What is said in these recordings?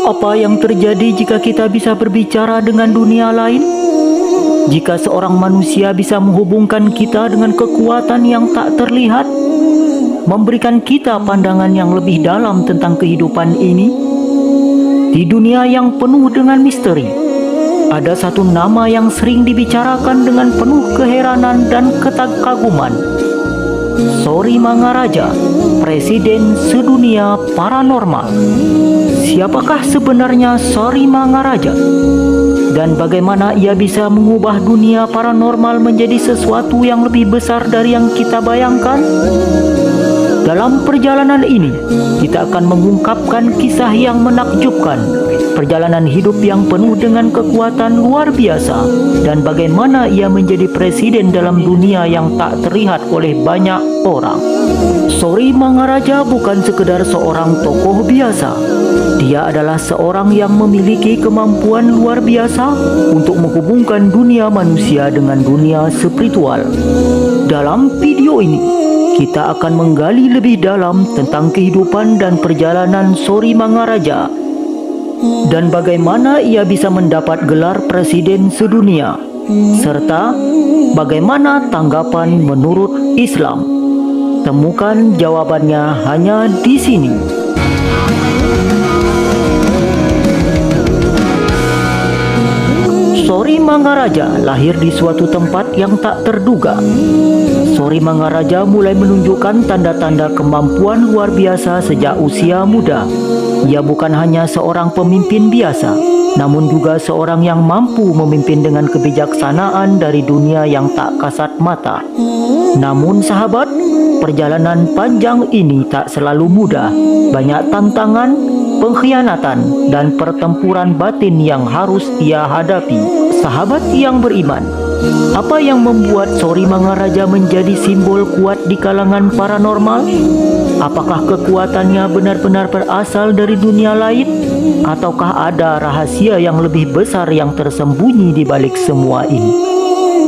Apa yang terjadi jika kita bisa berbicara dengan dunia lain? Jika seorang manusia bisa menghubungkan kita dengan kekuatan yang tak terlihat, memberikan kita pandangan yang lebih dalam tentang kehidupan ini, di dunia yang penuh dengan misteri, ada satu nama yang sering dibicarakan dengan penuh keheranan dan kekaguman. Sory Mangaraja, Presiden Sedunia Paranormal. Siapakah sebenarnya Sory Mangaraja? Dan bagaimana ia bisa mengubah dunia paranormal menjadi sesuatu yang lebih besar dari yang kita bayangkan? Dalam perjalanan ini, kita akan mengungkapkan kisah yang menakjubkan, perjalanan hidup yang penuh dengan kekuatan luar biasa, dan bagaimana ia menjadi presiden dalam dunia yang tak terlihat oleh banyak orang. Sory Mangaraja bukan sekedar seorang tokoh biasa. Dia adalah seorang yang memiliki kemampuan luar biasa untuk menghubungkan dunia manusia dengan dunia spiritual. Dalam video ini, kita akan menggali lebih dalam tentang kehidupan dan perjalanan Sory Mangaraja dan bagaimana ia bisa mendapat gelar presiden sedunia, serta bagaimana tanggapan menurut Islam. Temukan jawabannya hanya di sini. Sory Mangaraja lahir di suatu tempat yang tak terduga. Sory Mangaraja mulai menunjukkan tanda-tanda kemampuan luar biasa sejak usia muda. Ia bukan hanya seorang pemimpin biasa, namun juga seorang yang mampu memimpin dengan kebijaksanaan dari dunia yang tak kasat mata. Namun sahabat, perjalanan panjang ini tak selalu mudah. Banyak tantangan, pengkhianatan, dan pertempuran batin yang harus ia hadapi. Sahabat yang beriman, apa yang membuat Sory Mangaraja menjadi simbol kuat di kalangan paranormal? Apakah kekuatannya benar-benar berasal dari dunia lain? Ataukah ada rahasia yang lebih besar yang tersembunyi di balik semua ini?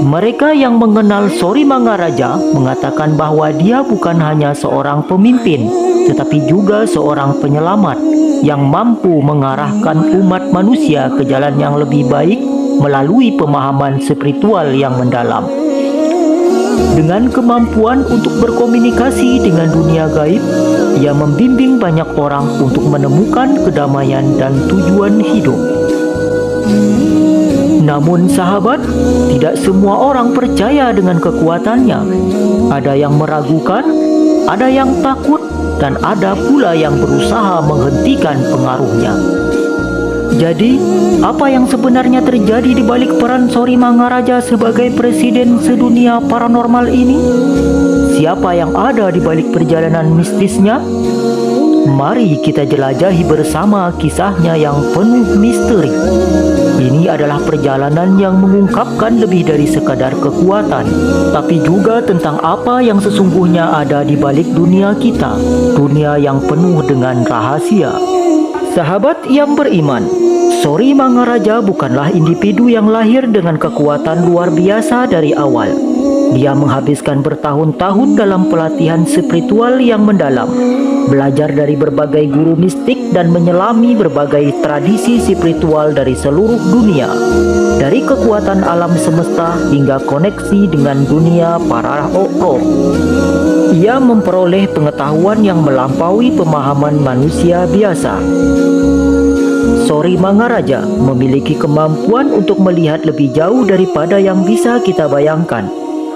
Mereka yang mengenal Sory Mangaraja mengatakan bahwa dia bukan hanya seorang pemimpin, tetapi juga seorang penyelamat yang mampu mengarahkan umat manusia ke jalan yang lebih baik melalui pemahaman spiritual yang mendalam. Dengan kemampuan untuk berkomunikasi dengan dunia gaib, ia membimbing banyak orang untuk menemukan kedamaian dan tujuan hidup. Namun sahabat, tidak semua orang percaya dengan kekuatannya. Ada yang meragukan, ada yang takut, dan ada pula yang berusaha menghentikan pengaruhnya. Jadi, apa yang sebenarnya terjadi di balik peran Sory Mangaraja sebagai presiden sedunia paranormal ini? Siapa yang ada di balik perjalanan mistisnya? Mari kita jelajahi bersama kisahnya yang penuh misteri. Ini adalah perjalanan yang mengungkapkan lebih dari sekadar kekuatan, tapi juga tentang apa yang sesungguhnya ada di balik dunia kita, dunia yang penuh dengan rahasia. Sahabat yang beriman, Sory Mangaraja bukanlah individu yang lahir dengan kekuatan luar biasa dari awal. Dia menghabiskan bertahun-tahun dalam pelatihan spiritual yang mendalam, belajar dari berbagai guru mistik dan menyelami berbagai tradisi spiritual dari seluruh dunia, dari kekuatan alam semesta hingga koneksi dengan dunia para roh. Ia memperoleh pengetahuan yang melampaui pemahaman manusia biasa. Sory Mangaraja memiliki kemampuan untuk melihat lebih jauh daripada yang bisa kita bayangkan.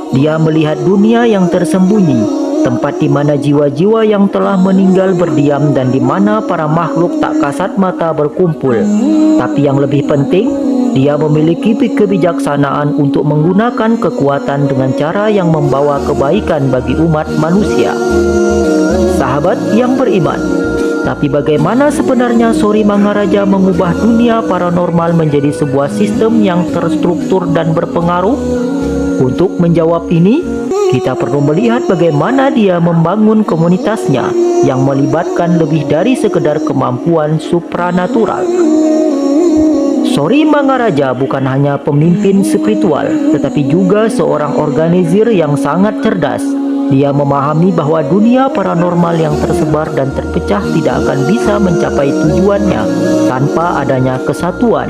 Dia melihat dunia yang tersembunyi, tempat di mana jiwa-jiwa yang telah meninggal berdiam dan di mana para makhluk tak kasat mata berkumpul. Tapi yang lebih penting, dia memiliki kebijaksanaan untuk menggunakan kekuatan dengan cara yang membawa kebaikan bagi umat manusia. Sahabat yang beriman, tapi bagaimana sebenarnya Sory Mangaraja mengubah dunia paranormal menjadi sebuah sistem yang terstruktur dan berpengaruh? Untuk menjawab ini, kita perlu melihat bagaimana dia membangun komunitasnya yang melibatkan lebih dari sekedar kemampuan supranatural. Sory Mangaraja bukan hanya pemimpin spiritual, tetapi juga seorang organizir yang sangat cerdas. Dia memahami bahwa dunia paranormal yang tersebar dan terpecah tidak akan bisa mencapai tujuannya tanpa adanya kesatuan.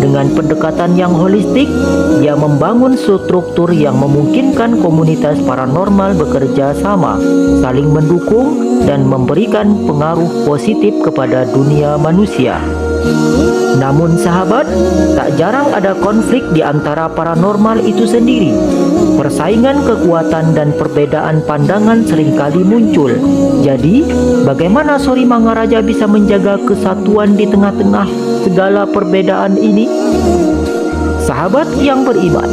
Dengan pendekatan yang holistik, dia membangun struktur yang memungkinkan komunitas paranormal bekerja sama, saling mendukung, dan memberikan pengaruh positif kepada dunia manusia. Namun sahabat, tak jarang ada konflik di antara paranormal itu sendiri. Persaingan kekuatan dan perbedaan pandangan seringkali muncul. Jadi, bagaimana Sori Mangaraja bisa menjaga kesatuan di tengah-tengah segala perbedaan ini? Sahabat yang beriman,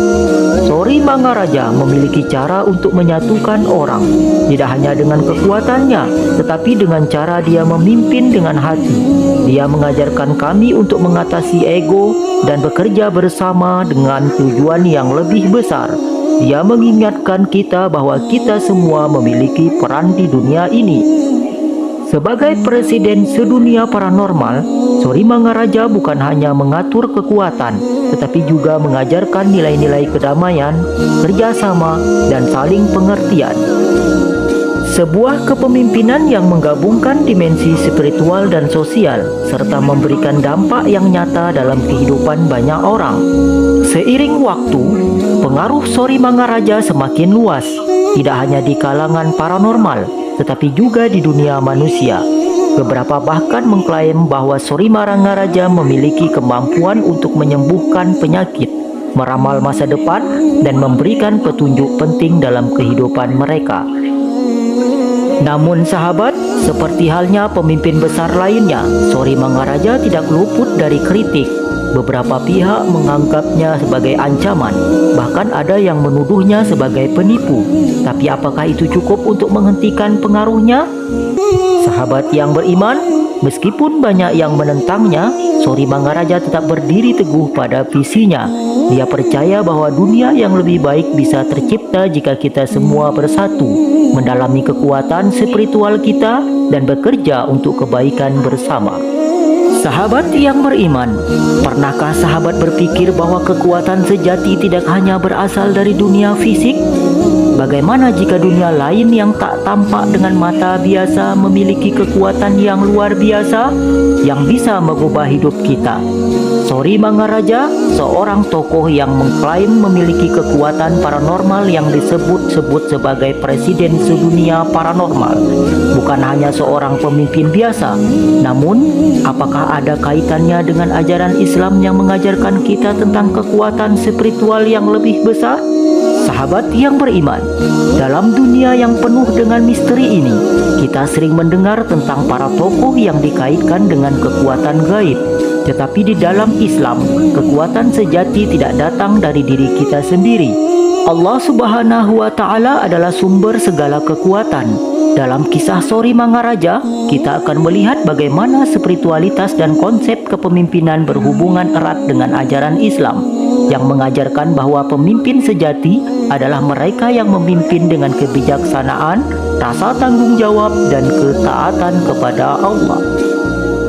Sori Mangaraja memiliki cara untuk menyatukan orang, tidak hanya dengan kekuatannya, tetapi dengan cara dia memimpin dengan hati. Dia mengajarkan kami untuk mengatasi ego dan bekerja bersama dengan tujuan yang lebih besar. Dia mengingatkan kita bahwa kita semua memiliki peran di dunia ini. Sebagai presiden sedunia paranormal, Sori Mangaraja bukan hanya mengatur kekuatan, tetapi juga mengajarkan nilai-nilai kedamaian, kerjasama, dan saling pengertian. Sebuah kepemimpinan yang menggabungkan dimensi spiritual dan sosial, serta memberikan dampak yang nyata dalam kehidupan banyak orang. Seiring waktu, pengaruh Sori Mangaraja semakin luas, tidak hanya di kalangan paranormal, tetapi juga di dunia manusia. Beberapa bahkan mengklaim bahwa Sori Mangaraja memiliki kemampuan untuk menyembuhkan penyakit, meramal masa depan, dan memberikan petunjuk penting dalam kehidupan mereka. Namun sahabat, seperti halnya pemimpin besar lainnya, Sori Mangaraja tidak luput dari kritik. Beberapa pihak menganggapnya sebagai ancaman, bahkan ada yang menuduhnya sebagai penipu. Tapi apakah itu cukup untuk menghentikan pengaruhnya? Sahabat yang beriman, meskipun banyak yang menentangnya, Sori Mangaraja tetap berdiri teguh pada visinya. Dia percaya bahwa dunia yang lebih baik bisa tercipta jika kita semua bersatu, mendalami kekuatan spiritual kita, dan bekerja untuk kebaikan bersama. Sahabat yang beriman, pernahkah sahabat berpikir bahwa kekuatan sejati tidak hanya berasal dari dunia fisik? Bagaimana jika dunia lain yang tak tampak dengan mata biasa memiliki kekuatan yang luar biasa yang bisa mengubah hidup kita? Sori Mangaraja, seorang tokoh yang mengklaim memiliki kekuatan paranormal yang disebut-sebut sebagai presiden sedunia paranormal, bukan hanya seorang pemimpin biasa. Namun, apakah ada kaitannya dengan ajaran Islam yang mengajarkan kita tentang kekuatan spiritual yang lebih besar? Sahabat yang beriman, dalam dunia yang penuh dengan misteri ini, kita sering mendengar tentang para tokoh yang dikaitkan dengan kekuatan gaib. Tetapi di dalam Islam, kekuatan sejati tidak datang dari diri kita sendiri. Allah Subhanahu wa Ta'ala adalah sumber segala kekuatan. Dalam kisah Sori Mangaraja, kita akan melihat bagaimana spiritualitas dan konsep kepemimpinan berhubungan erat dengan ajaran Islam, yang mengajarkan bahwa pemimpin sejati adalah mereka yang memimpin dengan kebijaksanaan, rasa tanggung jawab, dan ketaatan kepada Allah.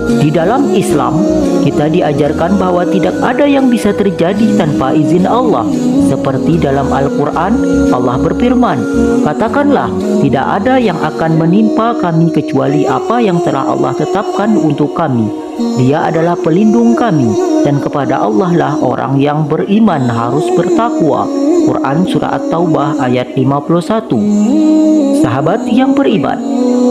Di dalam Islam, kita diajarkan bahwa tidak ada yang bisa terjadi tanpa izin Allah. Seperti dalam Al-Quran, Allah berfirman, "Katakanlah, tidak ada yang akan menimpa kami kecuali apa yang telah Allah tetapkan untuk kami. Dia adalah pelindung kami, dan kepada Allah lah orang yang beriman harus bertakwa." Quran Surah At-Taubah ayat 51. Sahabat yang beriman,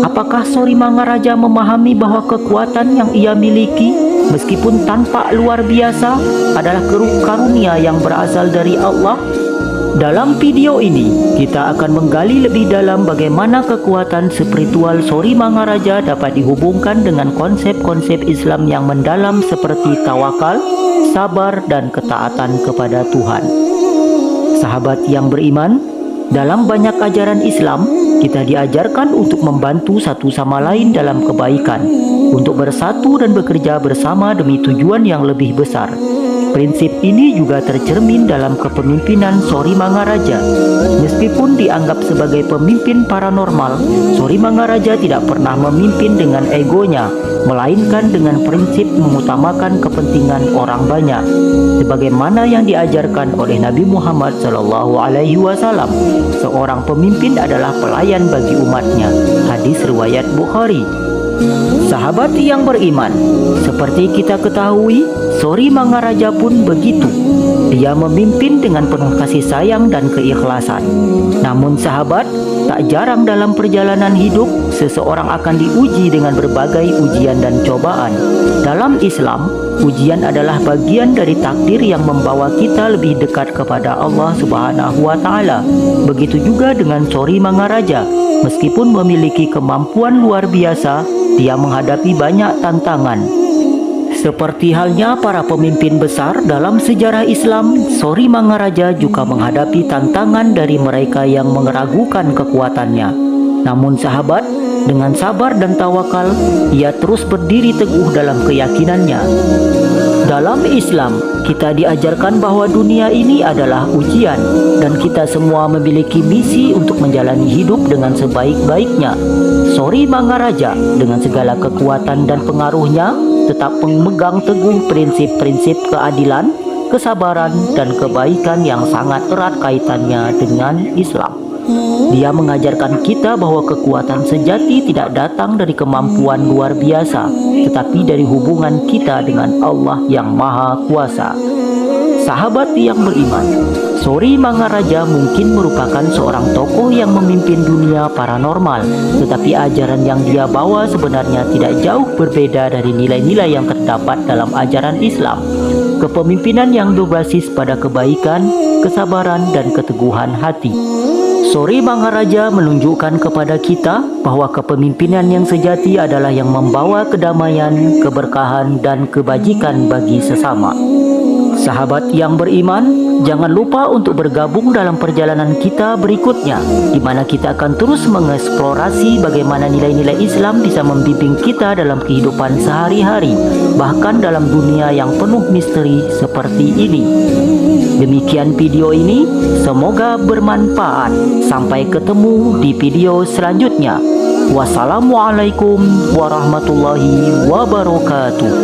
apakah Sori Mangaraja memahami bahwa kekuatan yang ia miliki, meskipun tampak luar biasa, adalah karunia yang berasal dari Allah? Dalam video ini, kita akan menggali lebih dalam bagaimana kekuatan spiritual Sori Mangaraja dapat dihubungkan dengan konsep-konsep Islam yang mendalam seperti tawakal, sabar, dan ketaatan kepada Tuhan. Sahabat yang beriman, dalam banyak ajaran Islam, kita diajarkan untuk membantu satu sama lain dalam kebaikan, untuk bersatu dan bekerja bersama demi tujuan yang lebih besar. Prinsip ini juga tercermin dalam kepemimpinan Sori Mangaraja. Meskipun dianggap sebagai pemimpin paranormal, Sori Mangaraja tidak pernah memimpin dengan egonya. melainkan dengan prinsip mengutamakan kepentingan orang banyak, sebagaimana yang diajarkan oleh Nabi Muhammad SAW. Seorang pemimpin adalah pelayan bagi umatnya. Hadis riwayat Bukhari. Sahabat yang beriman, seperti kita ketahui, Sori Mangaraja pun begitu. Dia memimpin dengan penuh kasih sayang dan keikhlasan. Namun sahabat, tak jarang dalam perjalanan hidup, seseorang akan diuji dengan berbagai ujian dan cobaan. Dalam Islam, ujian adalah bagian dari takdir yang membawa kita lebih dekat kepada Allah Subhanahu wa Ta'ala. Begitu juga dengan Sori Mangaraja. Meskipun memiliki kemampuan luar biasa, dia menghadapi banyak tantangan. Seperti halnya para pemimpin besar dalam sejarah Islam, Sori Mangaraja juga menghadapi tantangan dari mereka yang meragukan kekuatannya. Namun sahabat, dengan sabar dan tawakal, ia terus berdiri teguh dalam keyakinannya. Dalam Islam, kita diajarkan bahwa dunia ini adalah ujian, dan kita semua memiliki misi untuk menjalani hidup dengan sebaik-baiknya. Sori Mangaraja dengan segala kekuatan dan pengaruhnya tetap memegang teguh prinsip-prinsip keadilan, kesabaran, dan kebaikan yang sangat erat kaitannya dengan Islam. Dia mengajarkan kita bahwa kekuatan sejati tidak datang dari kemampuan luar biasa, tetapi dari hubungan kita dengan Allah yang Maha Kuasa. Sahabat yang beriman, Sori Mangaraja mungkin merupakan seorang tokoh yang memimpin dunia paranormal, tetapi ajaran yang dia bawa sebenarnya tidak jauh berbeda dari nilai-nilai yang terdapat dalam ajaran Islam. Kepemimpinan yang berbasis pada kebaikan, kesabaran, dan keteguhan hati. Sori Mangaraja menunjukkan kepada kita bahwa kepemimpinan yang sejati adalah yang membawa kedamaian, keberkahan, dan kebajikan bagi sesama. Sahabat yang beriman, jangan lupa untuk bergabung dalam perjalanan kita berikutnya, di mana kita akan terus mengeksplorasi bagaimana nilai-nilai Islam bisa membimbing kita dalam kehidupan sehari-hari, bahkan dalam dunia yang penuh misteri seperti ini. Demikian video ini, semoga bermanfaat. Sampai ketemu di video selanjutnya. Wassalamualaikum warahmatullahi wabarakatuh.